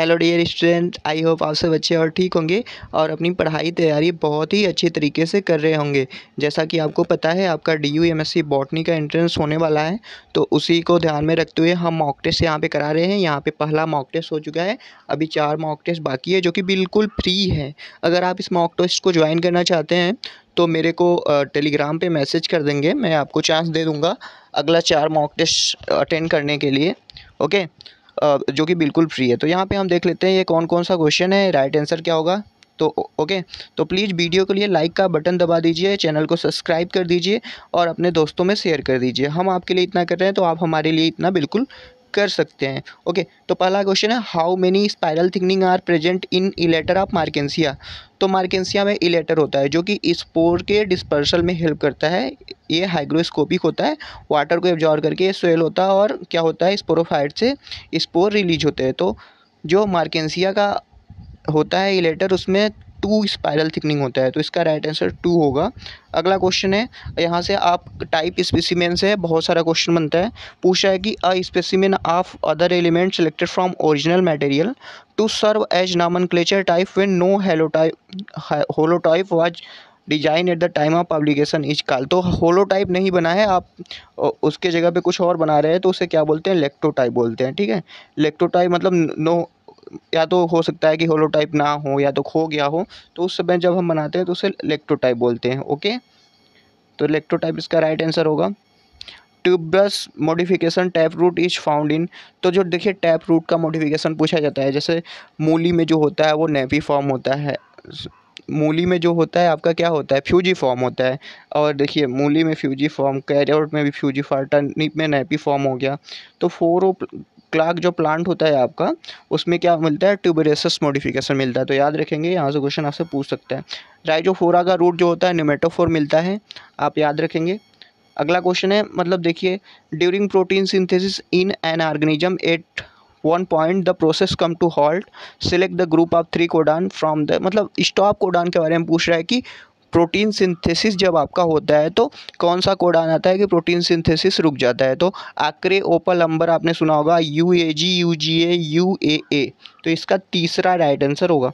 Hello dear student, I hope आप सब अच्छे और ठीक होंगे और अपनी पढ़ाई तैयारी बहुत ही अच्छी तरीके से कर रहे होंगे। जैसा कि आपको पता है आपका DU MSc बॉटनी का एंट्रेंस होने वाला है, तो उसी को ध्यान में रखते हुए हम मॉक टेस्ट यहाँ पे करा रहे हैं। यहाँ पे पहला मॉक टेस्ट हो चुका है, अभी 4 मॉक टेस्ट बाकी है जो कि बिल्कुल फ्री है। अगर आप इस मॉक टेस्ट को ज्वाइन करना चाहते हैं तो मेरे को टेलीग्राम पे मैसेज कर देंगे, मैं आपको चांस दे दूँगा अगला 4 मॉक टेस्ट अटेंड करने के लिए। ओके, जो कि बिल्कुल फ्री है। तो यहाँ पे हम देख लेते हैं ये कौन कौन सा क्वेश्चन है, राइट आंसर क्या होगा। तो ओके, तो प्लीज़ वीडियो के लिए लाइक का बटन दबा दीजिए, चैनल को सब्सक्राइब कर दीजिए और अपने दोस्तों में शेयर कर दीजिए। हम आपके लिए इतना कर रहे हैं तो आप हमारे लिए इतना बिल्कुल कर सकते हैं। ओके, तो पहला क्वेश्चन है, how many spiral thickening are present in elater of Marchantia. तो मार्केंसिया में इलेटर होता है जो कि स्पोर के डिस्पर्सल में हेल्प करता है। ये हाइग्रोस्कोपिक होता है, वाटर को एब्जॉर्ब करके स्वेल होता है और क्या होता है, स्पोरोफाइट से स्पोर रिलीज होते हैं। तो जो मार्केंसिया का होता है इलेटर, उसमें 2 स्पाइरल थिकनिंग होता है, तो इसका राइट आंसर 2 होगा। अगला क्वेश्चन है, यहाँ से आप टाइप स्पेसिमेन से बहुत सारा क्वेश्चन बनता है। पूछा है कि a specimen of other element selected from original material to serve as nomenclature type when no holotype was design at the time of publication is called. तो होलोटाइप नहीं बना है, आप उसके जगह पे कुछ और बना रहे हैं तो उसे क्या बोलते हैं, लेक्टोटाइप बोलते हैं। ठीक है, लेक्टोटाइप मतलब नो, या तो हो सकता है कि होलोटाइप ना हो या तो खो गया हो, तो उस समय जब हम बनाते हैं तो उसे लेक्टोटाइप बोलते हैं। ओके, तो लेक्टोटाइप इसका राइट आंसर होगा। Tuberous modification tap root is found in. तो जो देखिए टैप रूट का मॉडिफिकेशन पूछा जाता है, जैसे मूली में जो होता है वो नेवी फॉर्म होता है, मूली में जो होता है आपका क्या होता है, फ्यूजी फॉर्म होता है। और देखिए मूली में फ्यूजी फॉर्म, कैरोट में भी फ्यूजी फॉर्म, टर्निप में नेपी फॉर्म हो गया। तो फोरो क्लाक जो प्लांट होता है आपका, उसमें क्या मिलता है, ट्यूबरेसस मॉडिफिकेशन मिलता है। तो याद रखेंगे, यहाँ से क्वेश्चन आपसे पूछ सकता है। राइजोफोरा का रूट जो होता है निमेटोफोर मिलता है, आप याद रखेंगे। अगला क्वेश्चन है, मतलब देखिए, during protein synthesis in an organism at one point the process come to halt, select the group of 3 codon from the, मतलब स्टॉप कोडान के बारे में पूछ रहा है कि प्रोटीन सिंथेसिस जब आपका होता है तो कौन सा कोडान आता है कि प्रोटीन सिंथेसिस रुक जाता है। तो आक्रे, ओपल, अंबर आपने सुना होगा, UAG, UGA, UAA। तो इसका तीसरा राइट आंसर होगा।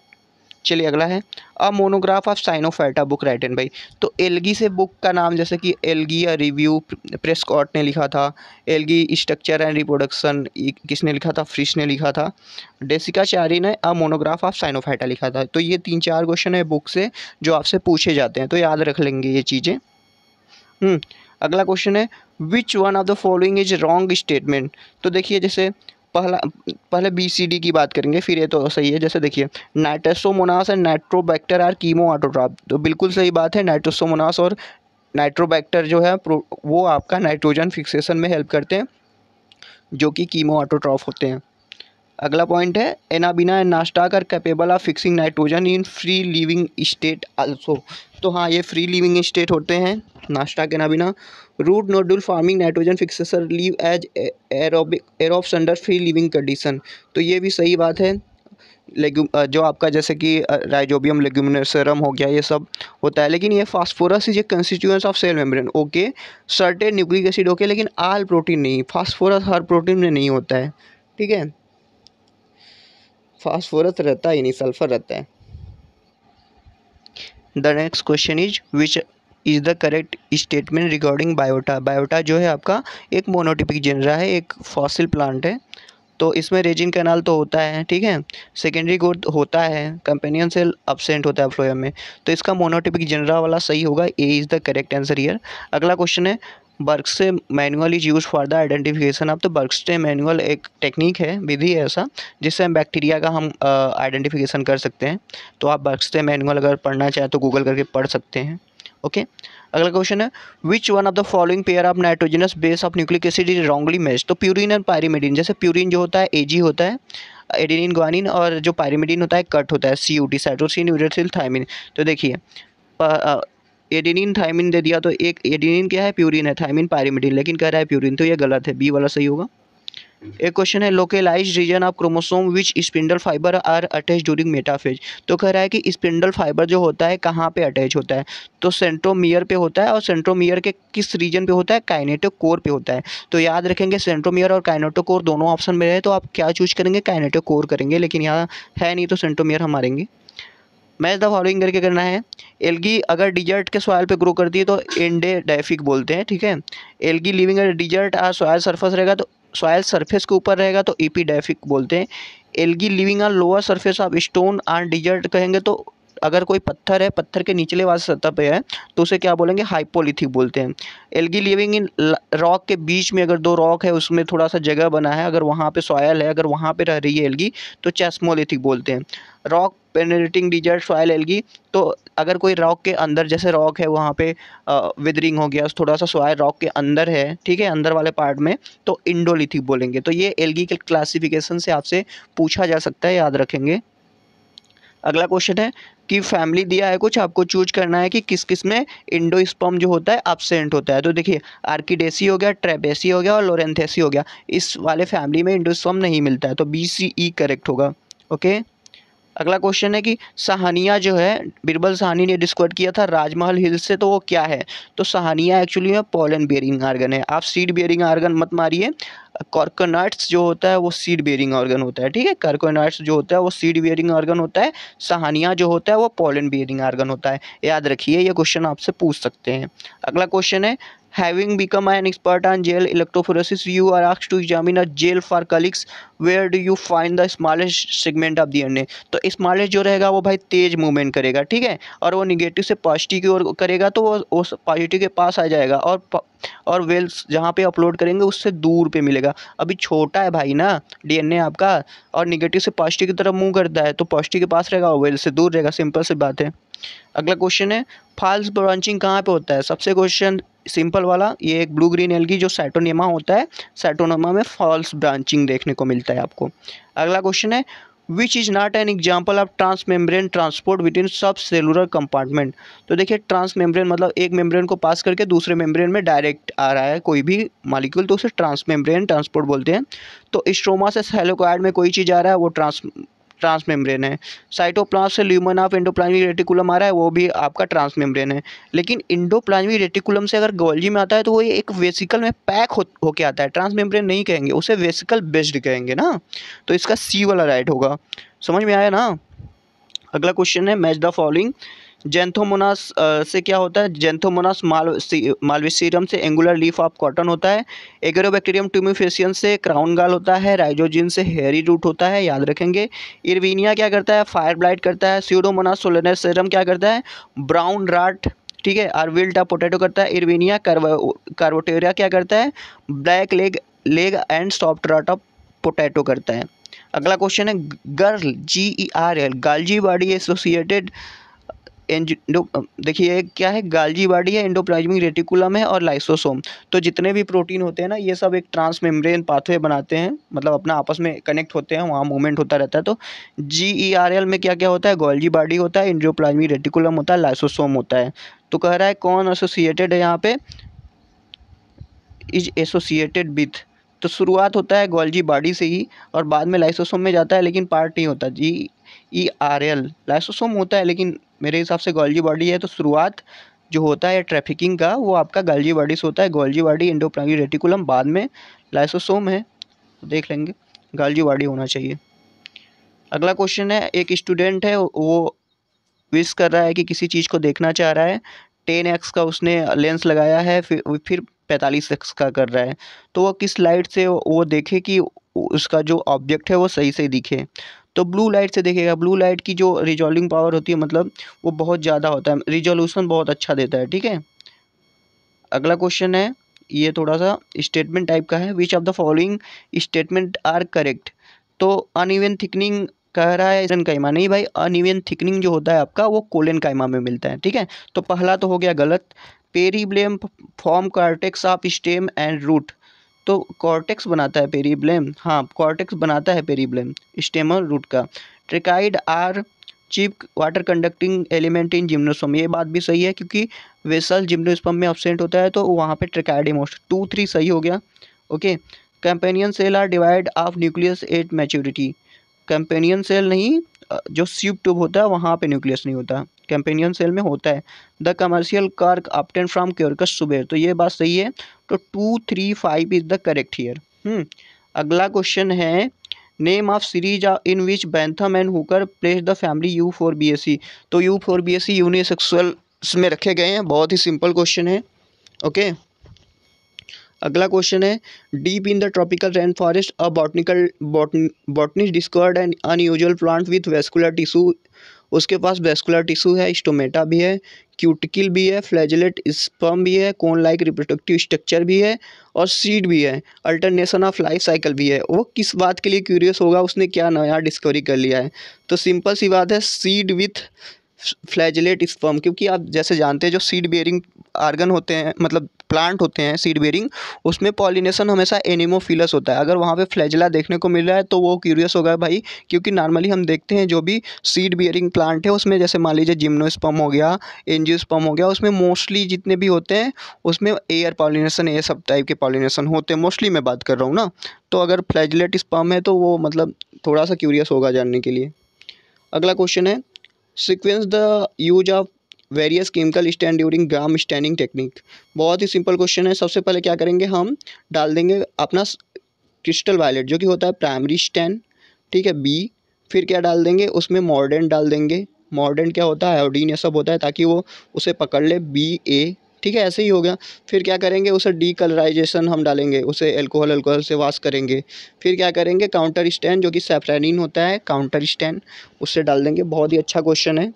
चलिए अगला है, a monograph of Cyanophyta book written by. तो एल्गी से बुक का नाम, जैसे कि एल्गी अ रिव्यू प्रेस्कॉट ने लिखा था, एल्गी स्ट्रक्चर एंड रिप्रोडक्शन किसने लिखा था, फ्रिश ने लिखा था, डेसिका चारी ने अ मोनोग्राफ ऑफ साइनोफाइटा लिखा था। तो ये 3-4 क्वेश्चन है बुक से जो आपसे पूछे जाते हैं, तो याद रख लेंगे ये चीज़ें। अगला क्वेश्चन है, which one of the following is wrong statement. तो देखिए, जैसे पहले BCD की बात करेंगे, फिर ये तो सही है। जैसे देखिए, Nitrosomonas and Nitrobacter are chemo autotroph. तो बिल्कुल सही बात है, नाइट्रोसोमोनास और नाइट्रोबैक्टर जो है वो आपका नाइट्रोजन फिक्सेशन में हेल्प करते हैं, जो कि कीमो ऑटोट्रॉफ होते हैं। अगला पॉइंट है, Anabaena and Nostoc are capable of fixing nitrogen in free living state also. तो हाँ, ये फ्री लिविंग स्टेट होते हैं, Nostoc, Anabaena. Root nodule forming nitrogen fixers live as aerobes under free living condition. तो ये भी सही बात है। जो आपका जैसे कि राइजोबियम लेग्यूमिनोसरम हो गया, ये सब होता है। लेकिन ये phosphorus is a constituents of cell membrane. Okay, certain nucleic acid okay, लेकिन आल प्रोटीन नहीं। फास्फोरस हर प्रोटीन में नहीं होता है, ठीक है, फास्फोरस रहता ही नहीं, सल्फर रहता है। The next question is, which is the correct statement regarding biota. Biota जो है आपका एक मोनोटिपिक जेनरा है, एक फॉसिल प्लांट है। तो इसमें रेजिन कैनाल तो होता है, ठीक है, सेकेंडरी ग्रोथ होता है, कंपेनियन सेल अब्सेंट होता है फ्लोएम में। तो इसका मोनोटिपिक जेनरा वाला सही होगा, A is the correct answer here. अगला क्वेश्चन है, बर्कस्टे manual is use for the identification of. तो बर्कस्टे मैनुअल एक टेक्निक है, विधि है ऐसा, जिससे हम बैक्टीरिया का हम आइडेंटिफिकेशन कर सकते हैं। तो आप बर्कस्टे मैनुअल अगर पढ़ना चाहें तो गूगल करके पढ़ सकते हैं। ओके, अगला क्वेश्चन है, which one of the following pair of nitrogenous base of nucleic acid is wrongly matched. तो प्यूरिन एंड पायरिमिडीन, जैसे प्यूरिन जो होता है AG होता है, एडेनिन ग्वानिन, और जो पायरिमिडीन होता है कट होता है, CUT, साइटोसिन यूरेसिल थायमिन। तो देखिए, एडेनिन थायमिन दे दिया, तो एक एडेनिन क्या है, प्यूरिन है, थायमिन पायरिमिडीन, लेकिन कह रहा है प्यूरिन, तो ये गलत है, बी वाला सही होगा। एक क्वेश्चन है localized region of chromosome which spindle fiber are attach during metaphase. तो कह रहा है कि स्पिंडल फाइबर जो होता है कहाँ पे अटैच होता है, तो सेंट्रोमियर पे होता है, और सेंट्रोमियर के किस रीजन पे होता है, काइनेटोकोर पे होता है। तो याद रखेंगे सेंट्रोमियर और काइनेटोकोर दोनों ऑप्शन में रहे तो आप क्या चूज करेंगे, काइनेटोकोर करेंगे, लेकिन यहाँ है नहीं तो सेंट्रोमियर हम मारेंगे। मैच द फॉलोइंग करके करना है। एल्गी अगर डिजर्ट के सॉइल पे ग्रो करती है तो एंडेडाइफिक बोलते हैं, ठीक है। एल्गी लिविंग इन डिजर्ट और सॉइल सरफेस रहेगा तो सॉइल सरफेस के ऊपर रहेगा तो एपिडाइफिक बोलते हैं। Algae living on lower surface of stone on desert कहेंगे तो अगर कोई पत्थर है, पत्थर के निचले वाले सतह पे है तो उसे क्या बोलेंगे, हाइपोलिथिक बोलते हैं। एल्गी लिविंग इन रॉक के बीच में, अगर दो रॉक है उसमें थोड़ा सा जगह बना है, अगर वहाँ पे सॉयल है, अगर वहाँ पे रह रही है एल्गी तो चेस्मोलिथिक बोलते हैं। Rock penetrating desert soil algae, तो अगर कोई रॉक के अंदर, जैसे रॉक है वहाँ पे विदरिंग हो गया, थोड़ा सा सॉइल रॉक के अंदर है, ठीक है, अंदर वाले पार्ट में, तो इंडोलिथिक बोलेंगे। तो ये एल्गी के क्लासिफिकेशन से आपसे पूछा जा सकता है, याद रखेंगे। अगला क्वेश्चन है कि फैमिली दिया है कुछ, आपको चूज करना है कि किस किस में इंडोस्पर्म जो होता है एब्सेंट होता है। तो देखिए आर्किडेसी हो गया, ट्रेपेसी हो गया और लोरेंथेसी हो गया, इस वाले फैमिली में इंडोस्पर्म नहीं मिलता है, तो BCE करेक्ट होगा। ओके। अगला क्वेश्चन है कि सहानिया जो है, बिरबल सहानी ने डिस्कवर किया था राजमहल हिल्स से, तो वो क्या है, तो सहानिया एक्चुअली में पॉलन बेयरिंग आर्गन है। आप सीड बेयरिंग आर्गन मत मारिए, कॉर्कोनट्स जो होता है वो सीड बेयरिंग ऑर्गन होता है, ठीक है, कॉर्कोनट्स जो होता है वो सीड बेयरिंग ऑर्गन होता है, सहानिया जो होता है वो पॉलन बेयरिंग ऑर्गन होता है। याद रखिए, ये क्वेश्चन आपसे पूछ सकते हैं। अगला क्वेश्चन है having become an expert on gel electrophoresis you are asked to examine a gel for colleagues where do you find the smallest segment of DNA। तो स्मॉलेस्ट जो रहेगा वो भाई तेज मूवमेंट करेगा, ठीक है, और वो निगेटिव से पॉजिटिव की ओर करेगा तो वो पॉजिटिव के पास आ जाएगा, और वेल्स जहाँ पे अपलोड करेंगे उससे दूर पे मिलेगा। अभी छोटा है भाई ना DNA आपका, और निगेटिव से पॉजिटिव की तरफ मूव करता है तो पॉजिटिव के पास रहेगा और वेल से दूर रहेगा, सिंपल सी बात है। अगला क्वेश्चन है फॉल्स ब्रांचिंग कहाँ पे होता है। सबसे क्वेश्चन सिंपल वाला, ये एक ब्लू ग्रीन एल्गी जो साइटोनेमा होता है, साइटोनेमा में फॉल्स ब्रांचिंग देखने को मिलता है आपको। अगला क्वेश्चन है which is not an example of transmembrane transport with in सब सेलुलर कंपार्टमेंट। तो देखिए ट्रांसमेम्ब्रेन मतलब एक मेम्ब्रेन को पास करके दूसरे मेम्ब्रेन में डायरेक्ट आ रहा है कोई भी मॉलिक्यूल, तो उसे ट्रांसमेम्ब्रेन ट्रांसपोर्ट बोलते हैं। तो स्ट्रोमा से थैलेकोइड में कोई चीज़ आ रहा है वो ट्रांसमेम्ब्रेन है। साइटोप्लाज्म से ल्यूमेन ऑफ एंडोप्लाज्मिक रेटिकुलम आ रहा है वो भी आपका ट्रांसमेम्ब्रेन है। लेकिन इंडोप्लाज्मिक रेटिकुलम से अगर गोल्जी में आता है तो वो एक वेसिकल में पैक होके आता है, ट्रांसमेम्ब्रेन नहीं कहेंगे उसे, वेसिकल बेस्ड कहेंगे ना। तो इसका C वाला राइट होगा। समझ में आया ना। अगला क्वेश्चन है मैच द फॉलोइंग। जेंथोमोनास से क्या होता है, जेंथोमोनास मालवेसीरम से एंगुलर लीफ ऑफ कॉटन होता है। एगरोबैक्टीरियम ट्यूमिफेसियन से क्राउन गाल होता है। राइजोजिन से हेयरी रूट होता है, याद रखेंगे। इरविनिया क्या करता है, फायर ब्लाइट करता है। स्यूडोमोनास सोलेनेसेरम क्या करता है, ब्राउन राट, ठीक है, और विल्ट पोटैटो करता है। इरविनिया कार्बोटेरिया क्या करता है, black leg and soft rot of potato करता है। अगला क्वेश्चन है गर्ल GERL गाल्जी बॉडी एसोसिएटेड देखिए क्या है, गाल्जी बॉडी है, एंडोप्लाज्मिक रेटिकुलम है और लाइसोसोम। तो जितने भी प्रोटीन होते हैं ना ये सब एक ट्रांसमेम्ब्रेन पाथवे बनाते हैं, मतलब अपना आपस में कनेक्ट होते हैं, वहाँ मूवमेंट होता रहता है। तो GERL में क्या क्या होता है, गोल्जी बॉडी होता है, एंडोप्लाज्मिक रेटिकुलम होता है, लाइसोसोम होता है। तो कह रहा है कौन एसोसिएटेड है यहाँ पे, इज एसोसिएटेड विथ, तो शुरुआत होता है गोल्जी बॉडी से ही और बाद में लाइसोसोम में जाता है, लेकिन पार्ट नहीं होता। GERL लाइसोसोम होता है, लेकिन मेरे हिसाब से गोल्जी बॉडी है, तो शुरुआत जो होता है ट्रैफिकिंग का वो आपका गोल्जी बॉडी से होता है। गोल्जी बॉडी एंडोप्लाज्मिक रेटिकुलम, बाद में लाइसोसोम है, तो देख लेंगे गोल्जी बॉडी होना चाहिए। अगला क्वेश्चन है एक स्टूडेंट है वो विश कर रहा है कि किसी चीज़ को देखना चाह रहा है, 10x का उसने लेंस लगाया है, फिर 45x का कर रहा है, तो वो किस लाइट से वो देखे कि उसका जो ऑब्जेक्ट है वो सही से दिखे। तो ब्लू लाइट से देखेगा। ब्लू लाइट की जो रिजॉल्विंग पावर होती है, मतलब वो बहुत ज़्यादा होता है, रिजोल्यूशन बहुत अच्छा देता है, ठीक है। अगला क्वेश्चन है ये थोड़ा सा स्टेटमेंट टाइप का है, which of the following statement are correct. तो अनइवन थिकनिंग कह रहा है कोलेन काइमा, नहीं भाई, अनइवन थिकनिंग जो होता है आपका वो कोलेन काइमा में मिलता है, ठीक है। तो पहला तो हो गया गलत। Periblem form cortex of stem and root, तो कॉर्टेक्स बनाता है पेरीब्लेम, हाँ कॉर्टेक्स बनाता है पेरीब्लेम स्टेम और रूट का। Tracheid are cheap water conducting element in gymnosperm, ये बात भी सही है क्योंकि वेसल जिम्नोस्पर्म में एब्सेंट होता है, तो वहाँ पे ट्रिकाइड मोस्ट 2 3 सही हो गया। Okay. Companion cell are divide of nucleus at maturity. Companion cell नहीं, जो सीप ट्यूब होता है वहाँ पे न्यूक्लियस नहीं होता, कंपेनियन सेल में होता है। The commercial cork obtain from Quercus suber, तो ये बात सही है। तो 2, 3, 5 इज द करेक्ट हियर। अगला क्वेश्चन है name of series in which Bentham and Hooker place the family U4BAC। तो U4BAC यूनिसेक्सुअल्स में रखे गए हैं, बहुत ही सिंपल क्वेश्चन है। ओके, अगला क्वेश्चन है deep in the tropical rain forest a botanist discovered N unusual plant with vascular tissue. उसके पास वेस्कुलर टिश्यू है, स्टोमेटा भी है, क्यूटिकल भी है, फ्लैजेलेट स्पर्म भी है, कोन लाइक रिप्रोडक्टिव स्ट्रक्चर भी है और सीड भी है, अल्टरनेशन ऑफ लाइफ साइकिल भी है। वो किस बात के लिए क्यूरियस होगा, उसने क्या नया डिस्कवरी कर लिया है? तो सिंपल सी बात है, सीड विथ फ्लैजेलेट स्पर्म, क्योंकि आप जैसे जानते हैं जो सीड बेयरिंग आर्गन होते हैं, मतलब प्लांट होते हैं सीड बेयरिंग, उसमें पॉलिनेशन हमेशा एनिमोफिलस होता है। अगर वहाँ पे फ्लैजेला देखने को मिल रहा है तो वो क्यूरियस होगा भाई, क्योंकि नॉर्मली हम देखते हैं जो भी सीड बेयरिंग प्लांट है उसमें, जैसे मान लीजिए जिम्नोस्पर्म हो गया, एंजियोस्पर्म हो गया, उसमें मोस्टली जितने भी होते हैं उसमें एयर पॉलिनेशन, ये सब टाइप के पॉलिनेशन होते हैं, मोस्टली मैं बात कर रहा हूँ ना। तो अगर फ्लैजेलेट स्पर्म है तो वो मतलब थोड़ा सा क्यूरियस होगा जानने के लिए। अगला क्वेश्चन है sequence the use of various chemical stand during gram standing technique. बहुत ही सिंपल क्वेश्चन है। सबसे पहले क्या करेंगे, हम डाल देंगे अपना क्रिस्टल वायलेट जो कि होता है प्राइमरी स्टैंड, ठीक है, बी। फिर क्या डाल देंगे उसमें, मॉर्डेंट डाल देंगे। मॉर्डेंट क्या होता है, आयोडीन ये सब होता है ताकि वो उसे पकड़ ले, BA, ठीक है, ऐसे ही हो गया। फिर क्या करेंगे, उसे डीकलराइजेशन हम डालेंगे, उसे अल्कोहल से वॉश करेंगे। फिर क्या करेंगे, काउंटर स्टैंड जो कि सैफरानिन होता है, काउंटर स्टैंड उससे डाल देंगे। बहुत ही अच्छा क्वेश्चन है।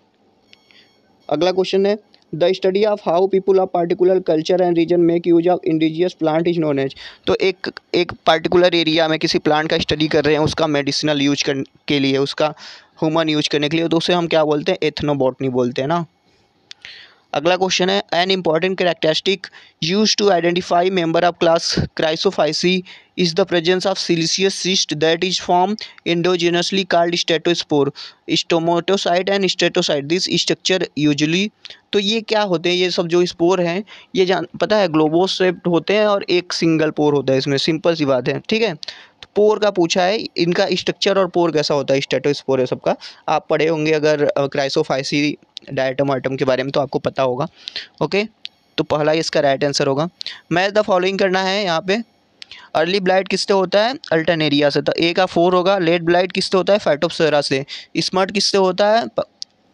अगला क्वेश्चन है the study of how people of particular culture and region make use of indigenous plant is known as. तो एक पार्टिकुलर एरिया में किसी प्लांट का स्टडी कर रहे हैं, उसका मेडिसिनल यूज के लिए, उसका ह्यूमन यूज करने के लिए, तो उसे हम क्या बोलते हैं, एथनोबॉटनी बोलते हैं ना। अगला क्वेश्चन है an important characteristic use to identify member of class chrysophyceae is the presence of siliceous cyst that is form endogenously called statospore, stomatocyst and statocyst this structure usually. तो ये क्या होते हैं, ये सब जो स्पोर हैं ये जान पता है ग्लोबोस शेप्ड होते हैं और एक सिंगल पोर होता है इसमें, सिंपल सी बात है, ठीक है। तो पोर का पूछा है, इनका स्ट्रक्चर और पोर कैसा होता है, स्टेटोस्पोर है सबका, आप पढ़े होंगे अगर क्राइसोफाइसी डायटम वाइटम के बारे में तो आपको पता होगा। ओके, तो पहला ही इसका राइट आंसर होगा। मैच द फॉलोइंग करना है यहाँ पे। अर्ली ब्लाइट किससे होता है, अल्टरनेरिया से, तो ए का 4 होगा। लेट ब्लाइट किससे होता है, फाइटोप्सोरा से। स्मर्ट किससे होता है,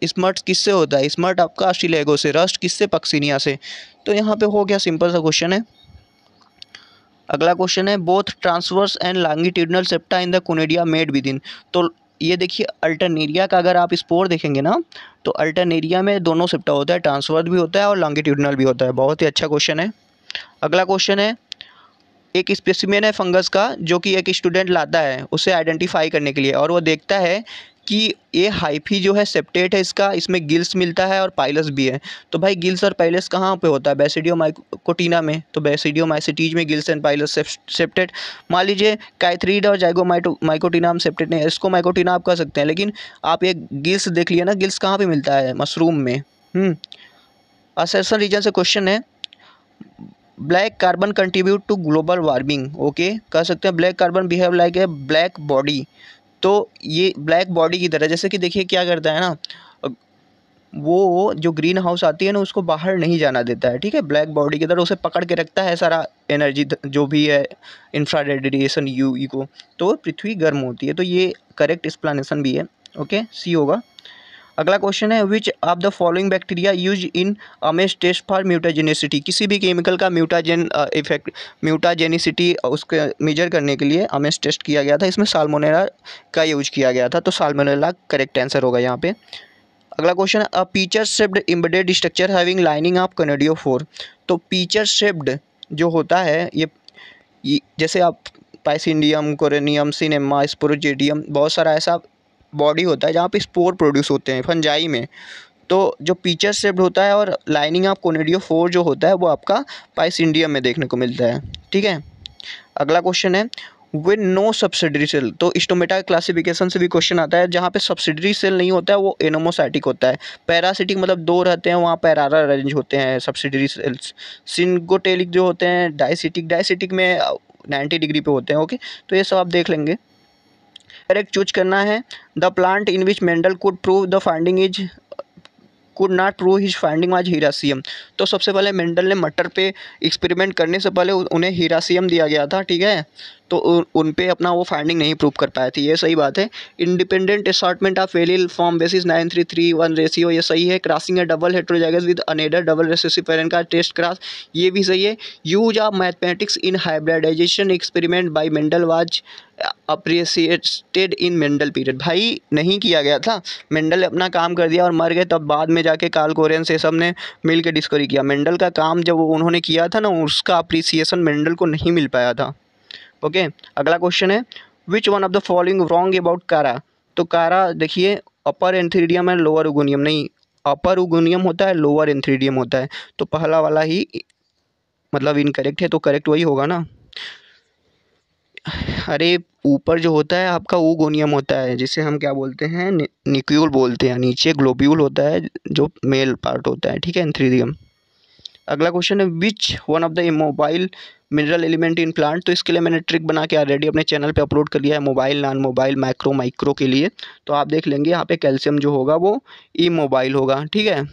स्मर्ट किससे होता है, स्मर्ट आपका अस्टिलेगो से। रस्ट किससे, पक्सिनिया से। तो यहाँ पे हो गया, सिंपल सा क्वेश्चन है। अगला क्वेश्चन है both transverse and longitudinal septa in the conidia made with in. तो ये देखिए अल्टरनेरिया का अगर आप स्पोर देखेंगे ना, तो अल्टरनेरिया में दोनों सेप्टा होता है, ट्रांसवर्स भी होता है और लॉन्गिट्यूडनल भी होता है। बहुत ही अच्छा क्वेश्चन है। अगला क्वेश्चन है एक स्पेसिमेन है फंगस का जो कि एक स्टूडेंट लाता है उसे आइडेंटिफाई करने के लिए, और वो देखता है कि ये हाइफी जो है सेप्टेट है इसका, इसमें गिल्स मिलता है और पाइलस भी है। तो भाई गिल्स और पाइलस कहाँ पे होता है, बेसिडियोमाइकोटिना में। तो बेसिडियोमाइसिटीज में गिल्स एंड पाइलस सेप्टेट। मान लीजिए काइथरीड और जाइगोमाइकोटिना में सेप्टेट नहीं है, इसको माइकोटिना आप कह सकते हैं, लेकिन आप ये गिल्स देख लिया ना, गिल्स कहाँ पर मिलता है, मशरूम में। असेसन रीजन से क्वेश्चन है black carbon contribute to global warming. Okay, कह सकते हैं black carbon behave like a black body. तो ये ब्लैक बॉडी की तरह, जैसे कि देखिए क्या करता है ना, वो जो ग्रीन हाउस आती है ना उसको बाहर नहीं जाना देता है, ठीक है, ब्लैक बॉडी की तरह उसे पकड़ के रखता है सारा एनर्जी जो भी है, इंफ्रारेड रेडिएशन यूवी को, तो पृथ्वी गर्म होती है। तो ये करेक्ट एक्सप्लेनेशन भी है। ओके, सी होगा। अगला क्वेश्चन है which of the following bacteria use in Ames test for mutagenicity. किसी भी केमिकल का म्यूटाजेनिसिटी उसके मेजर करने के लिए अमेज टेस्ट किया गया था, इसमें साल्मोनेला का यूज किया गया था। तो साल्मोनेला करेक्ट आंसर होगा यहाँ पे। अगला क्वेश्चन है a pitcher shaped embedded structure having lining of conidiophore. तो पीचर शेप्ड जो होता है ये जैसे आप पाइसिडियम, कोरेनियम, सिनेमा, स्पोरोजेडियम, बहुत सारा ऐसा बॉडी होता है जहाँ पे स्पोर प्रोड्यूस होते हैं फंजाई में। तो जो पीचर शेप्ड होता है और लाइनिंग ऑफ कोनेडियोफोर जो होता है वो आपका पाइसिडियम में देखने को मिलता है, ठीक है। अगला क्वेश्चन है विद नो सब्सिडरी सेल। तो स्टोमेटा क्लासिफिकेशन से भी क्वेश्चन आता है, जहाँ पे सब्सिडरी सेल नहीं होता है वो एनोमोसाइटिक होता है। पैरासिटिक मतलब 2 रहते हैं, वहाँ पैरारा रेंज होते हैं सब्सिडरी सेल्स। सिंगोटेलिक जो होते हैं डायसिटिक में 90 डिग्री पे होते हैं। ओके, तो ये सब आप देख लेंगे। करेक्ट चूज करना है। The plant in which Mendel could prove the finding is could not prove his finding was Hieracium. तो सबसे पहले मेंडल ने मटर पे एक्सपेरिमेंट करने से पहले उन्हें हीरासियम दिया गया था, ठीक है, तो उन पे अपना वो फाइंडिंग नहीं प्रूव कर पाए थे, ये सही बात है। Independent assortment of allele form basis 9331 ratio, ये सही है। Crossing a double heterozygous with another double recessive parent का टेस्ट क्रॉस, ये भी सही है। Use of mathematics in hybridization experiment by Mendel was appreciated in Mendel period. भाई नहीं किया गया था, मेंडल ने अपना काम कर दिया और मर गए, तब बाद में जाके कार्ल कोरेंस ये सब ने मिल के डिस्कवरी किया। मेंडल का काम जब उन्होंने किया था ना, उसका अप्रिसिएशन मेंडल को नहीं मिल पाया था। ओके, अगला क्वेश्चन है which one of the following wrong about कारा। तो कारा देखिए अपर एंथ्रीडियम है, लोअर उगोनियम नहीं, अपर उगोनियम होता है, लोअर एंथ्रीडियम होता है, तो पहला वाला ही मतलब इनकरेक्ट है, तो करेक्ट वही होगा ना। अरे ऊपर जो होता है आपका ऊगोनियम होता है, जिसे हम क्या बोलते हैं, न्यूक्लियोल बोलते हैं, नीचे ग्लोब्यूल होता है जो मेल पार्ट होता है, ठीक है, एंथ्रीडियम। अगला क्वेश्चन है which one of the immobile mineral element in plant. तो इसके लिए मैंने ट्रिक बना के ऑलरेडी अपने चैनल पे अपलोड कर दिया है, mobile, non mobile, macro, micro के लिए। तो आप देख लेंगे यहाँ पे कैल्शियम जो होगा वो इमोबाइल होगा, ठीक है।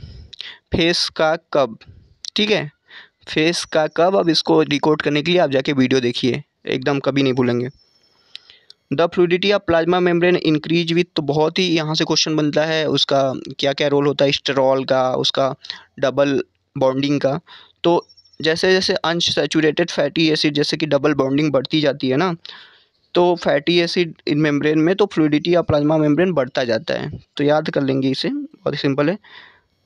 फेस का कब, ठीक है, फेस का कब, अब इसको डिकोड करने के लिए आप जाके वीडियो देखिए, एकदम कभी नहीं भूलेंगे। The fluidity of plasma membrane increase with, तो बहुत ही यहाँ से क्वेश्चन बनता है उसका क्या क्या रोल होता है, स्टेरॉल का, उसका डबल बॉन्डिंग का। तो जैसे जैसे अनसैचुरेटेड फैटी एसिड जैसे कि डबल बॉन्डिंग बढ़ती जाती है ना, तो फैटी एसिड इन मेम्ब्रेन में तो फ्लूइडिटी ऑफ प्लाज्मा मेम्ब्रेन बढ़ता जाता है। तो याद कर लेंगे इसे, बहुत ही सिंपल है।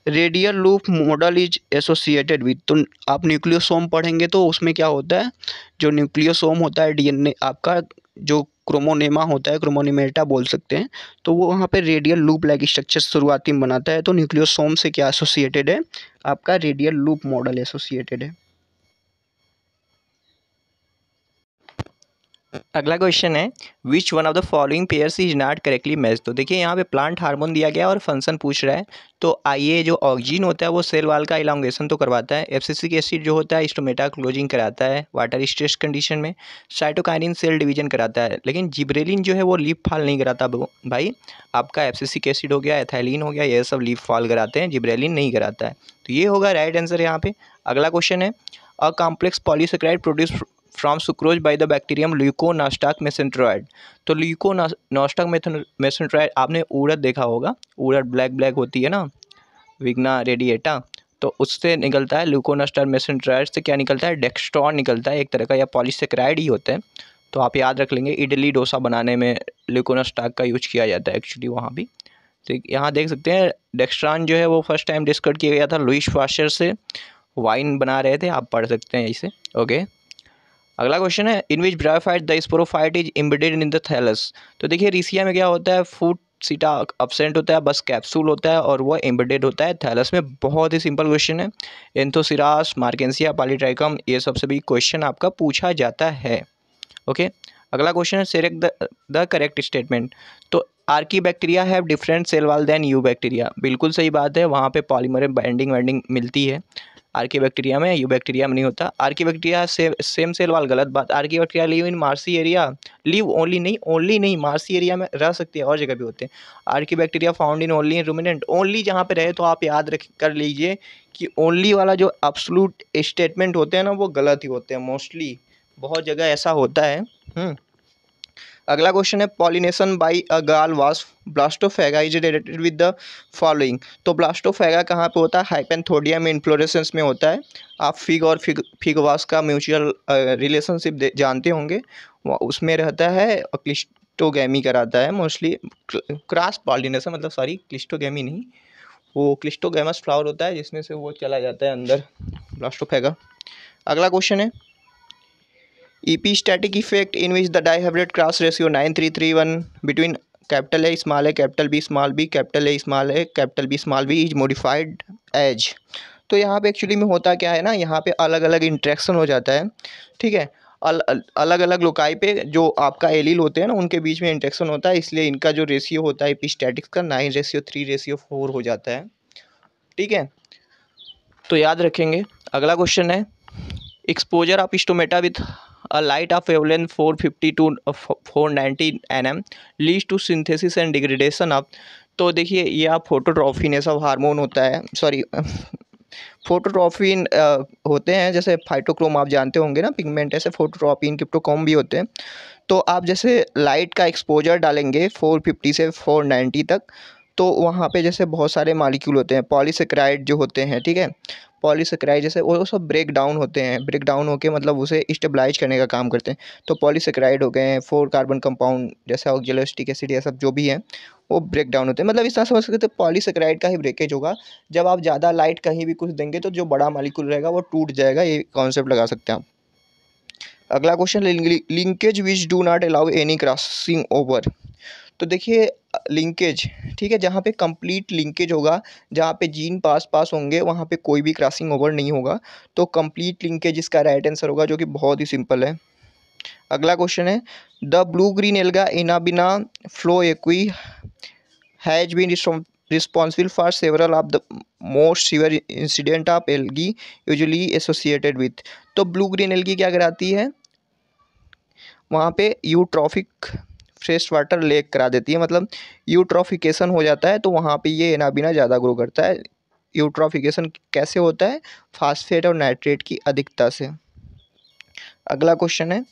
Radial loop model is associated with, तो आप न्यूक्लियोसोम पढ़ेंगे तो उसमें क्या होता है, जो न्यूक्लियोसोम होता है डीएनए आपका, जो क्रोमोनेमा होता है, क्रोमोनिमेटा बोल सकते हैं, तो वो वहाँ पे रेडियल लूप लाइक स्ट्रक्चर शुरुआती में बनाता है। तो न्यूक्लियोसोम से क्या एसोसिएटेड है, आपका रेडियल लूप मॉडल एसोसिएटेड है। अगला क्वेश्चन है which one of the following pairs is not correctly match. तो देखिए यहाँ पे प्लांट हार्मोन दिया गया और फंक्शन पूछ रहा है, तो आइए, जो ऑक्सीजन होता है वो सेल वाल का इलांगेशन तो करवाता है, एब्सिसिक एसिड जो होता है स्टोमेटा क्लोजिंग कराता है वाटर स्ट्रेस कंडीशन में, साइटोकाइनिन सेल डिवीजन कराता है, लेकिन जिब्रेलिन जो है वो लीफ फॉल नहीं कराता भाई। आपका एब्सिसिक एसिड हो गया, एथाइलिन हो गया, ये सब लीफ फॉल कराते हैं, जिब्रेलिन नहीं कराता है। तो ये होगा राइट आंसर यहाँ पे। अगला क्वेश्चन है a complex polysaccharide produce from sucrose by the bacterium Leuconostoc mesenteroides. तो ल्यूकोनास्टाक मेसेंट्रोइड, आपने उड़द देखा होगा, उड़द ब्लैक ब्लैक होती है ना, विग्ना रेडिएटा, तो उससे निकलता है ल्यूकोनास्टाक मेसेंट्रोइड से क्या निकलता है, डेक्स्ट्रॉन निकलता है एक तरह का, या पॉलीसेकेराइड ही होता है। तो आप याद रख लेंगे, इडली डोसा बनाने में ल्यूकोनास्टाक का यूज किया जाता है एक्चुअली वहाँ भी। तो यहाँ देख सकते हैं डेक्स्ट्रॉन जो है वो फर्स्ट टाइम डिस्कवर किया गया था लुईस पाश्चर से, वाइन बना रहे थे, आप पढ़ सकते हैं इसे। ओके, अगला क्वेश्चन है in which bryophyte the sporophyte is embedded in the thallus. तो देखिए रिसिया में क्या होता है, फूड सीटा अब्सेंट होता है, बस कैप्सूल होता है और वो एम्बेडेड होता है थैलस में। बहुत ही सिंपल क्वेश्चन है, एंथोसिरास, मार्केंसिया, पॉलीट्राइकम, ये सबसे भी क्वेश्चन आपका पूछा जाता है। ओके, अगला क्वेश्चन है सेलेक्ट द करेक्ट स्टेटमेंट। तो archaebacteria have different cell wall than eubacteria, बिल्कुल सही बात है, वहाँ पे पॉलीमर बाइंडिंग मिलती है आर्की बैक्टीरिया में, यू बैक्टीरिया में नहीं होता। Archie bacteria same cell wall, गलत बात। Archaebacteria live in marshy area, live only नहीं, मार्सी एरिया में रह सकते हैं, और जगह भी होते हैं। Archaebacteria found in only in ruminant, only जहाँ पे रहे तो आप याद रख कर लीजिए कि ओनली वाला जो एब्सोल्यूट स्टेटमेंट होते हैं ना वो गलत ही होते हैं मोस्टली, बहुत जगह ऐसा होता है। अगला क्वेश्चन है पॉलिनेशन बाय अ गाल wasp Blastophaga is related with the following. तो ब्लास्टोफेगा कहाँ पे होता है, हाइपेंथोडिया में इन्फ्लोरेसेंस में होता है। आप फिग और फिग वास्प का म्यूचुअल रिलेशनशिप जानते होंगे, उसमें रहता है, क्लिस्टोगैमी कराता है मोस्टली, क्रॉस पॉलिनेशन मतलब, सॉरी क्लिस्टोगैमी नहीं, वो क्लिस्टोगैमस फ्लावर होता है जिसमें से वो चला जाता है अंदर, ब्लास्टोफेगा। अगला क्वेश्चन है epistatic effect in which the dihybrid cross ratio 9331 between capital A small a capital B small b capital A small a capital B small b is modified as। तो यहाँ पे एक्चुअली में होता क्या है ना, यहाँ पे अलग अलग इंट्रैक्शन हो जाता है, ठीक है, अलग अलग लोकाई पे जो आपका एलील होते हैं ना उनके बीच में इंट्रैक्शन होता है, इसलिए इनका जो रेशियो होता है एपिस्टैटिक्स का 9:3:4 हो जाता है, ठीक है, तो याद रखेंगे। अगला क्वेश्चन है exposure of stomata with a light of wavelength 450 to 490 nm leads to synthesis and degradation of। तो देखिए ये आप फोटोट्रॉपिन सब हार्मोन होता है, सॉरी फोटोट्रॉपिन होते हैं, जैसे फाइटोक्रोम आप जानते होंगे ना, पिगमेंट, ऐसे फोटोट्रॉपिन क्रिप्टोकॉम भी होते हैं। तो आप जैसे लाइट का एक्सपोजर डालेंगे 450 से 490 तक, तो वहाँ पे जैसे बहुत सारे मॉलिक्यूल होते हैं, पॉलीसेकेराइड जो होते हैं, ठीक है, पॉलीसेकेराइड जैसे वो सब ब्रेक डाउन होते हैं, ब्रेक डाउन होके मतलब उसे स्टेबलाइज करने का काम करते हैं। तो पॉलीसेकेराइड हो गए हैं, 4 कार्बन कंपाउंड जैसे ऑक्जेलोस्टिक एसिड, ये सब जो भी है वो ब्रेक डाउन होते हैं। मतलब इस तरह समझ सकते हैं पॉलीसेकेराइड का ही ब्रेकेज होगा। जब आप ज़्यादा लाइट कहीं भी कुछ देंगे तो जो बड़ा मॉलिक्यूल रहेगा वो टूट जाएगा, ये कॉन्सेप्ट लगा सकते हैं आप। अगला question, linkage which do not allow any crossing over. तो देखिए लिंकेज, ठीक है, जहाँ पे कंप्लीट लिंकेज होगा, जहाँ पे जीन पास पास होंगे वहाँ पे कोई भी क्रॉसिंग ओवर नहीं होगा, तो कंप्लीट लिंकेज इसका राइट आंसर होगा, जो कि बहुत ही सिंपल है। अगला क्वेश्चन है, the blue green alga Anabaena flos aquae has been responsible for several of the most severe incident of algae usually associated with। तो ब्लू ग्रीन एल्गी क्या कराती है, वहाँ पे यूट्रॉफिक फ्रेश वाटर लेक करा देती है, मतलब यूट्रॉफिकेशन हो जाता है, तो वहाँ पे ये एनाबिना ज़्यादा ग्रो करता है। यूट्रॉफिकेशन कैसे होता है, फास्फेट और नाइट्रेट की अधिकता से। अगला क्वेश्चन है,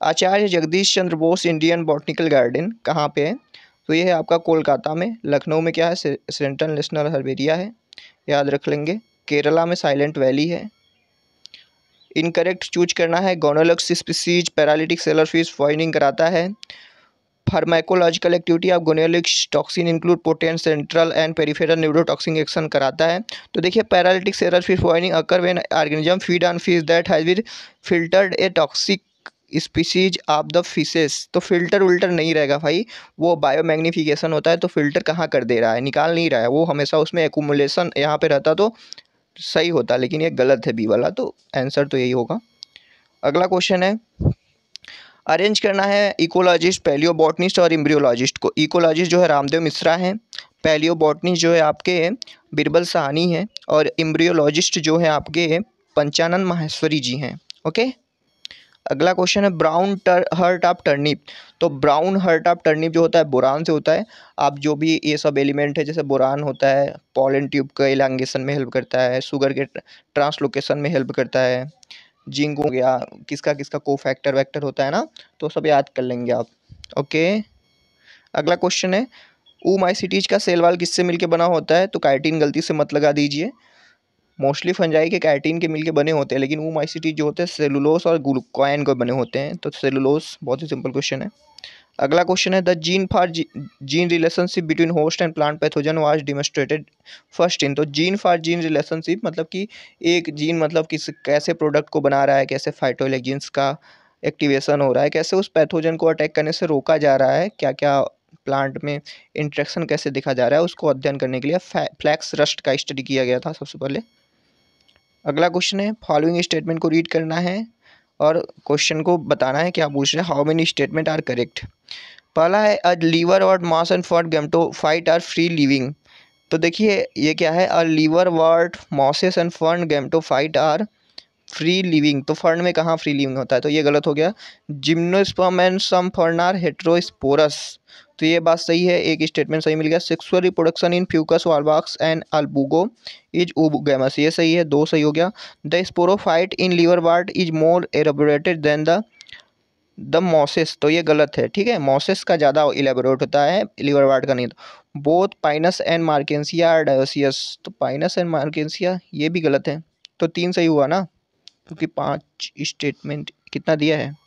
आचार्य Jagdish Chandra Bose Indian botanical garden कहाँ पे है। तो ये है आपका कोलकाता में। लखनऊ में क्या है, सेंट्रल नेशनल हर्बेरिया है, याद रख लेंगे। केरला में साइलेंट वैली है। इनकरेक्ट चूज करना है, Gonyaulax species paralytic shellfish poisoning कराता है। Pharmacological activity of Gonyaulax toxin include potent central and peripheral neurotoxin action कराता है। तो देखिए paralytic shellfish poisoning occur when organism feed on fish that has been filtered a toxic species of the fishes. तो filter उल्टर नहीं रहेगा भाई, वो बायोमैग्निफिकेशन होता है, तो फिल्टर कहाँ कर दे रहा है, निकाल नहीं रहा है, वो हमेशा उसमें एक्यूमुलेशन यहाँ पे रहता तो सही होता, लेकिन ये गलत है बी वाला, तो आंसर तो यही होगा। अगला क्वेश्चन है, अरेंज करना है इकोलॉजिस्ट, पैलियोबॉटनिस्ट और एम्ब्रियोलॉजिस्ट को। इकोलॉजिस्ट जो है रामदेव मिश्रा हैं, पैलियोबॉटनिस्ट जो है आपके बिरबल साहनी हैं, और एम्ब्रियोलॉजिस्ट जो है आपके पंचानन माहेश्वरी जी हैं। ओके। अगला क्वेश्चन है, ब्राउन हर्ट ऑफ टर्निप। तो ब्राउन हर्ट ऑफ टर्निप जो होता है बोरान से होता है। आप जो भी ये सब एलिमेंट है, जैसे बोरान होता है पॉलन ट्यूब का इलांगेशन में हेल्प करता है, शुगर के ट्रांसलोकेशन में हेल्प करता है, जिंक हो गया, किसका किसका को फैक्टर वैक्टर होता है ना, तो सब याद कर लेंगे आप। ओके। अगला क्वेश्चन है, ऊमाइसीटीज का सेल वाल किससे मिलकर बना होता है। तो काइटिन गलती से मत लगा दीजिए, मोस्टली फंजाई के काइटिन के मिलके बने होते हैं, लेकिन ऊमाइसीटीज जो होते हैं सेलुलोस और ग्लूकोन के बने होते हैं, तो सेलुलोस। बहुत ही सिंपल क्वेश्चन है। अगला क्वेश्चन है, the gene relationship between host and plant pathogen was demonstrated first in. तो जीन रिलेशनशिप मतलब कि एक जीन मतलब किस कैसे प्रोडक्ट को बना रहा है, कैसे फाइटोलैक्जिन्स का एक्टिवेशन हो रहा है, कैसे उस पैथोजन को अटैक करने से रोका जा रहा है, क्या क्या प्लांट में इंट्रैक्शन कैसे देखा जा रहा है, उसको अध्ययन करने के लिए फ्लैक्स रस्ट का स्टडी किया गया था सबसे पहले। अगला क्वेश्चन है, फॉलोइंग स्टेटमेंट को रीड करना है और क्वेश्चन को बताना है क्या पूछ रहे हैं, how many statement are correct. पहला है, a liverwort moss and fern gametophyte are free living. तो देखिए ये क्या है, a liverwort mosses and fern gametophyte are free living. तो फर्न में कहाँ फ्री लिविंग होता है, तो ये गलत हो गया। Gymnosperm and some fern are heterosporous. तो ये बात सही है, एक स्टेटमेंट सही मिल गया। Sexual reproduction in Fucus Volvox and Albugo is oogamous, ये सही है, 2 सही हो गया। The sporophyte in liverwort is more elaborated than the mosses. तो ये गलत है, ठीक है, मॉसेस का ज़्यादा इलेबोरेट होता है, लीवर वार्ड का नहीं। तो both Pinus and Marchantia are dioecious. तो पाइनस एंड मार्केंसिया ये भी गलत है, तो 3 सही हुआ ना, क्योंकि 5 स्टेटमेंट कितना दिया है।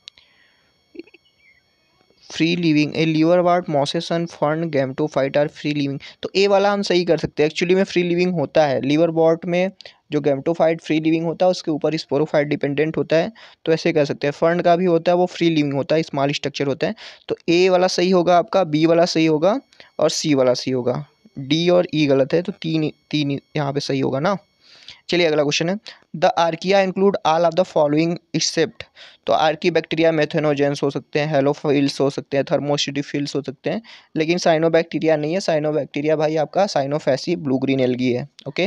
Free living, A liverwort mosses and fern gametophyte are free living. तो ए वाला हम सही कर सकते हैं, एक्चुअली में फ्री लिविंग होता है लीवर वार्ड में, जो गैमेटोफाइट फ्री लिविंग होता है उसके ऊपर स्पोरोफाइट डिपेंडेंट होता है, तो ऐसे कर सकते हैं। फर्न का भी होता है, वो फ्री लिविंग होता है, स्मॉल स्ट्रक्चर होता है। तो ए वाला सही होगा आपका, बी वाला सही होगा और सी वाला सही होगा, डी और ई गलत है, तो तीन तीन यहाँ पे सही होगा ना। चलिए अगला क्वेश्चन है, the archaea include all of the following except. तो आर्की बैक्टीरिया मेथेनोजेंस हो सकते हैं, हेलोफिल्स हो सकते हैं, थर्मोसिडिफिल्स हो सकते हैं, लेकिन साइनोबैक्टीरिया नहीं है। साइनोबैक्टीरिया भाई आपका साइनोफैसी ब्लू ग्रीन एल्गी है। ओके,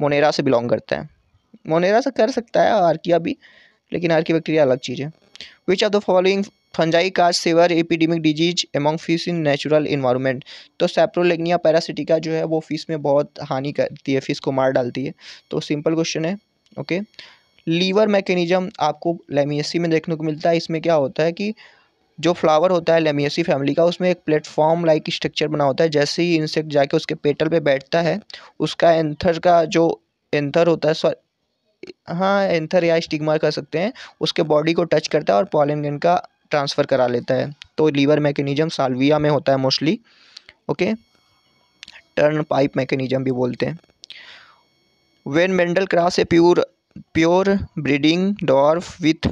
मोनेरा से बिलोंग करता है, मोनेरा से कर सकता है आर्किया भी, लेकिन आर्किबैक्टीरिया अलग चीज़ है। Which of the following fungi cause severe epidemic disease among fish in natural environment. तो सैप्रोलेग्निया पैरासिटिका जो है वो फिश में बहुत हानि करती है, फिश को मार डालती है। तो सिंपल क्वेश्चन है। ओके, लीवर मैकेनिज्म आपको लेमिएसी में देखने को मिलता है। इसमें क्या होता है कि जो फ्लावर होता है लेमिएसी फैमिली का, उसमें एक प्लेटफॉर्म लाइक स्ट्रक्चर बना होता है। जैसे ही इंसेक्ट जाके उसके पेटल पे बैठता है, उसका एंथर का जो एंथर होता है, हाँ एंथर या स्टिग्मा कर सकते हैं, उसके बॉडी को टच करता है और पॉलन ग्लैंड का ट्रांसफ़र करा लेता है। तो लीवर मैकेनिज्म साल्विया में होता है mostly. Okay, turn pipe mechanism भी बोलते हैं। When Mendel cross a pure breeding dwarf with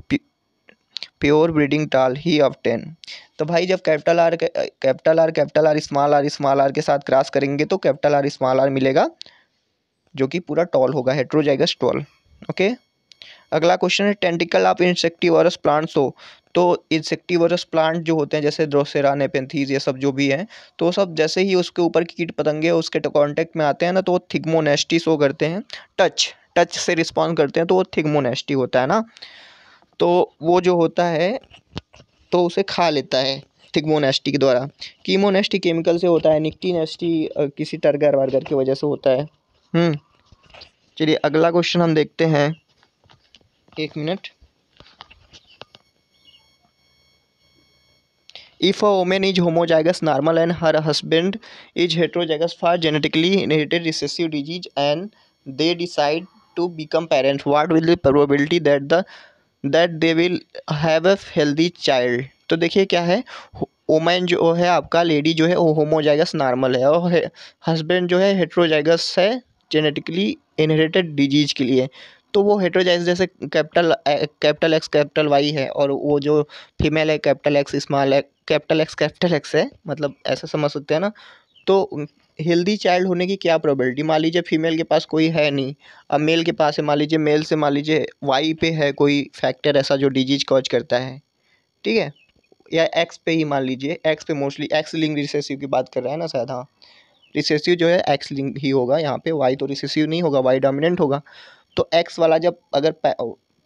pure breeding टाल ही ऑब्टेन। तो भाई जब कैपिटल आर स्मॉल आर के साथ क्रॉस करेंगे तो कैपिटल आर स्मॉल आर मिलेगा, जो कि पूरा टॉल होगा, हेट्रोजाइगस टॉल। ओके, अगला क्वेश्चन है टेंटिकल ऑफ इंसेक्टिवरस प्लांट्स हो। तो इंसेक्टिवरस प्लांट जो होते हैं जैसे ड्रोसेरा, नेपेंथीज, ये सब जो भी हैं, तो सब जैसे ही उसके ऊपर की कीट पतंगे उसके कांटेक्ट में आते हैं ना, तो वो थिग्मोनेस्टी शो करते हैं। टच से रिस्पॉन्ड करते हैं, तो वो थिग्मोनेस्टी होता है ना। तो वो जो होता है तो उसे खा लेता है थिग्मोनेस्टी के द्वारा। कीमोनेस्टी केमिकल से होता है, निक्टीनेस्टी किसी टर्गर वर्गर की वजह से होता है। चलिए अगला क्वेश्चन हम देखते हैं, एक minute. If a woman is homozygous normal and her husband is heterozygous for genetically inherited recessive disease and they decide to become parents, what will the probability that they will have a healthy child? तो देखिए क्या है, women जो है आपका, lady जो है वो होमोजाइगस नॉर्मल है और हस्बैंड जो है हेट्रोजाइगस है जेनेटिकली इनहेरिटेड डिजीज के लिए। तो वो हेट्रोजाइगस जैसे कैपिटल एक्स कैपिटल वाई है, और वो जो फीमेल है कैपिटल एक्स स्मॉल है, कैपिटल एक्स है, मतलब ऐसा समझ सकते हैं ना। तो हेल्दी चाइल्ड होने की क्या प्रोबेबिलिटी, मान लीजिए फीमेल के पास कोई है नहीं, अब मेल के पास है, मान लीजिए मेल से मान लीजिए वाई पे है कोई फैक्टर ऐसा जो डिजीज कॉज करता है, ठीक है, या एक्स पे ही मान लीजिए, एक्स पे मोस्टली एक्स लिंक रिसेसिव की बात कर रहा है ना शायद, हाँ रिसेसिव जो है एक्स लिंक ही होगा यहाँ पे, वाई तो रिसेसिव नहीं होगा, वाई डोमिनेंट होगा। तो एक्स वाला जब अगर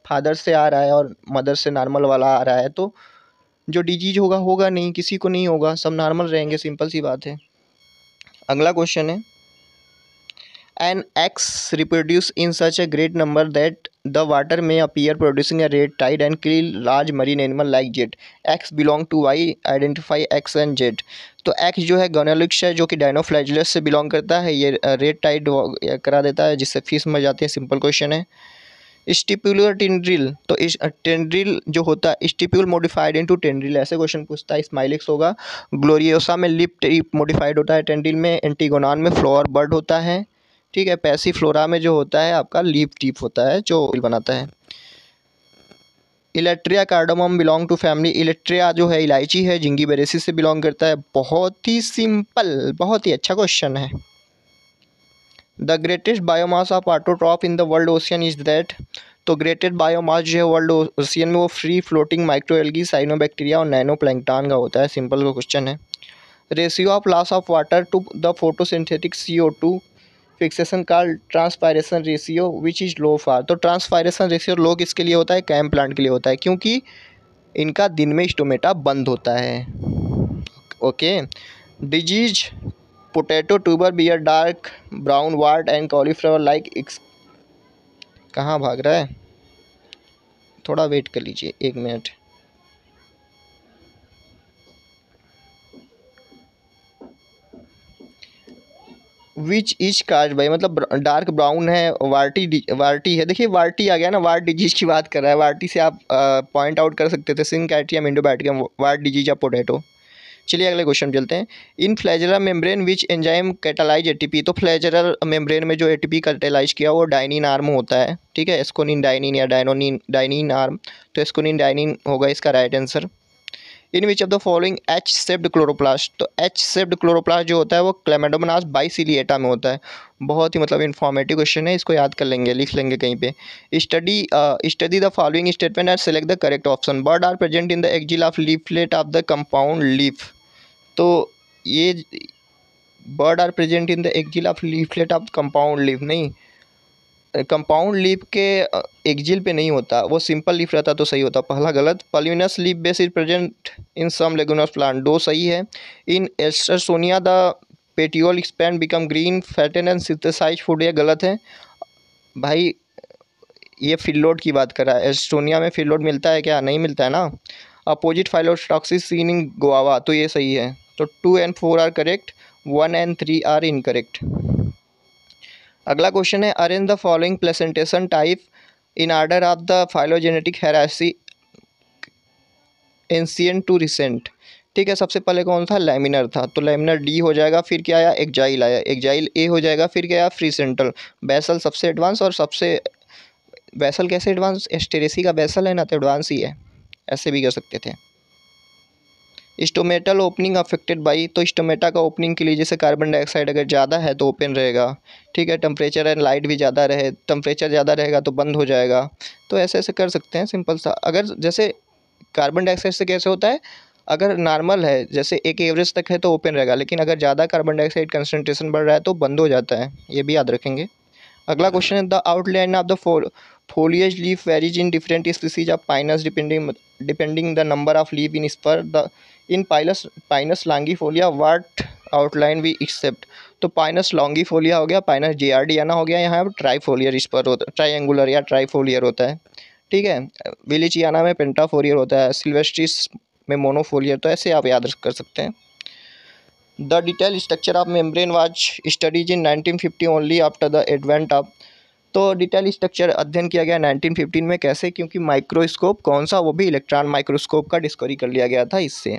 फादर से आ रहा है और मदर से नॉर्मल वाला आ रहा है, तो जो डिजीज होगा नहीं, किसी को नहीं होगा, सब नॉर्मल रहेंगे, सिंपल सी बात है। अगला क्वेश्चन है an X reproduce in such a great number that the water may appear producing a red tide and kill large marine animal like Z, X belong to Y, identify X and Z. तो X जो है गोनोलिक्स है, जो कि डायनोफ्लैजिलस से belong करता है, ये रेड टाइड करा देता है जिससे फिश मर जाती है। सिंपल क्वेश्चन है। स्टिपुलर टेंड्रिल, तो इस टेंड्रिल जो होता है स्टिप्यूल मॉडिफाइड इनटू टेंड्रिल, ऐसे क्वेश्चन पूछता है, स्माइलिक्स होगा। ग्लोरियोसा में लिप टिप मॉडिफाइड होता है टेंड्रिल में, एंटीगोनान में फ्लावर बर्ड होता है, ठीक है। पैसीफ्लोरा में जो होता है आपका लीप टिप होता है जो बनाता है। इलेक्ट्रिया कार्डामम बिलोंग टू फैमिली, इलेक्ट्रिया जो है इलायची है, जिंगीबेरेसी से बिलोंग करता है। बहुत ही सिंपल, बहुत ही अच्छा क्वेश्चन है। The greatest biomass of autotroph in the world ocean is that, तो ग्रेटेस्ट बायोमास जो है वर्ल्ड ओशियन में वो फ्री फ्लोटिंग माइक्रोएल्गी, साइनोबैक्टीरिया और नैनो प्लैंकटन का होता है। सिंपल क्वेश्चन है। Ratio of loss of water to the photosynthetic CO2 fixation का transpiration ratio which is low for, तो ट्रांसपायरेशन रेशियो लो किसके लिए होता है, कैम प्लांट के लिए होता है, क्योंकि इनका दिन में स्टोमेटा बंद होता है। Okay, disease potato tuber bear dark brown wart and cauliflower like इक्स, कहाँ भाग रहा है, थोड़ा वेट कर लीजिए 1 मिनट। विच इज काज भाई, मतलब डार्क ब्राउन है, वार्टी है, देखिए वार्टी आ गया ना, वार्ड डिजीज की बात कर रहा है, वार्टी से आप पॉइंट आउट कर सकते थे Synchytrium endobioticum, wart disease of potato. चलिए अगले क्वेश्चन चलते हैं। In flagellar membrane which enzyme catalyse ATP, तो फ्लैजेलर मेम्ब्रेन में जो ATP कैटालाइज किया वो डाइनिन आर्म होता है, ठीक है, एस्कोनिन डाइनिन या डाइनिन आर्म, तो एस्कोनिन डाइनिन होगा इसका right answer. In which of the following H सेप्ड chloroplast, तो एच सेप्ड क्लोरोप्लास्ट जो होता है वो क्लेमेडोमोनास बाइसिलिएटा में होता है। बहुत ही मतलब इन्फॉर्मेटिव क्वेश्चन है, इसको याद कर लेंगे, लिख लेंगे कहीं पे। Study the following statement and select the correct option. Bud are present in the axil of leaflet of the compound leaf, तो ये bud are present in the axil of leaflet of compound leaf नहीं, compound leaf के axil पे नहीं होता, वो simple leaf रहता तो सही होता। पहला गलत। Pulvinus leaf base is present in some leguminous plant, दो सही है। इन एस्टरसोनिया the petiole expand become green flatten and synthesize food, ये गलत है भाई। ये फिलोड की बात कर रहा है, एस्टोनिया में फिलोड मिलता है क्या? नहीं मिलता है ना। Opposite phyllotaxis seen in guava, तो ये सही है। तो 2 and 4 are correct, 1 and 3 are incorrect. अगला क्वेश्चन है, arrange the following placentation type in order of the phylogenetic hierarchy ancient to recent. ठीक है, सबसे पहले कौन था? लैमिनर था, तो लैमिनर डी हो जाएगा। फिर क्या आया? एक्जाइल आया, एक्जाइल ए हो जाएगा। फिर क्या आया? फ्रीसेंटल। बेसल सबसे एडवांस, और सबसे बेसल कैसे एडवांस? एस्टेरेसी का बेसल है ना, तो एडवांस ही है, ऐसे भी कर सकते थे। स्टोमेटल ओपनिंग अफेक्टेड बाई, तो स्टोमेटा का ओपनिंग के लिए जैसे कार्बन डाइऑक्साइड अगर ज़्यादा है तो ओपन रहेगा। ठीक है, टेम्परेचर एंड लाइट भी ज़्यादा रहे, टेम्परेचर ज़्यादा रहेगा तो बंद हो जाएगा। तो ऐसे ऐसे कर सकते हैं, सिंपल सा। अगर जैसे कार्बन डाइऑक्साइड से कैसे होता है, अगर नॉर्मल है जैसे एक एवरेज तक है तो ओपन रहेगा, लेकिन अगर ज़्यादा कार्बन डाइऑक्साइड कंसनट्रेशन बढ़ रहा है तो बंद हो जाता है, ये भी याद रखेंगे। अगला क्वेश्चन है, the outline of the foliage leaf varies in different species of pinus depending the number of leaf in spur, the in Pinus longifolia what outline we accept। तो Pinus longifolia हो गया, Pinus giardiana हो गया, यहाँ पर ट्राइफोलियर spur होता है, triangular या ट्राइफोलियर होता है। ठीक है, विलिचियाना में पेंटाफोलियर होता है, सिल्वेस्ट्रिस में मोनोफोलियर। तो ऐसे आप याद कर सकते हैं। The detail structure of membrane was studies in 1950 only after the advent of, तो डिटेल स्ट्रक्चर अध्ययन किया गया 1915 में। कैसे? क्योंकि माइक्रोस्कोप कौन सा? वो भी इलेक्ट्रॉन माइक्रोस्कोप का डिस्कवरी कर लिया गया था इससे।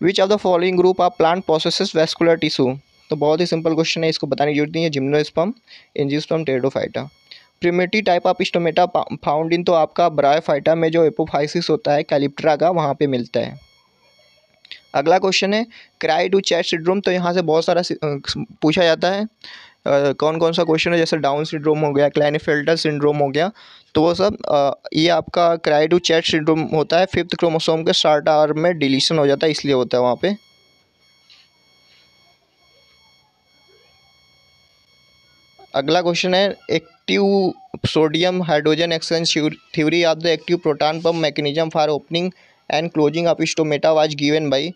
विच of the following group of plant processes vascular tissue, तो बहुत ही सिंपल क्वेश्चन है, इसको बताने की जरूरत नहीं है। Gymnosperm, angiosperm, pteridophyta. Primitive type of stomata found in, तो आपका ब्रायोफाइटा में जो एपोफाइसिस होता है कैलिप्टरा का, वहाँ पे मिलता है। अगला क्वेश्चन है, क्राई टू चैट सिंड्रोम, तो यहाँ से बहुत सारा पूछा जाता है। कौन कौन सा क्वेश्चन है, जैसे डाउन सिंड्रोम हो गया, क्लाइनेफेल्टर सिंड्रोम हो गया, तो वो सब ये आपका क्राई टू चैट सिंड्रोम होता है। 5th क्रोमोसोम के स्टार्ट आर्म में डिलीशन हो जाता है, इसलिए होता है वहाँ पे। अगला क्वेश्चन है, active sodium hydrogen exchange theory of the active proton pump mechanism for opening and closing of stomata was given by,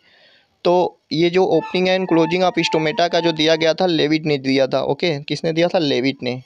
तो ये जो opening and closing of stomata का जो दिया गया था, लेविट ने दिया था। ओके, किसने दिया था? लेविट ने।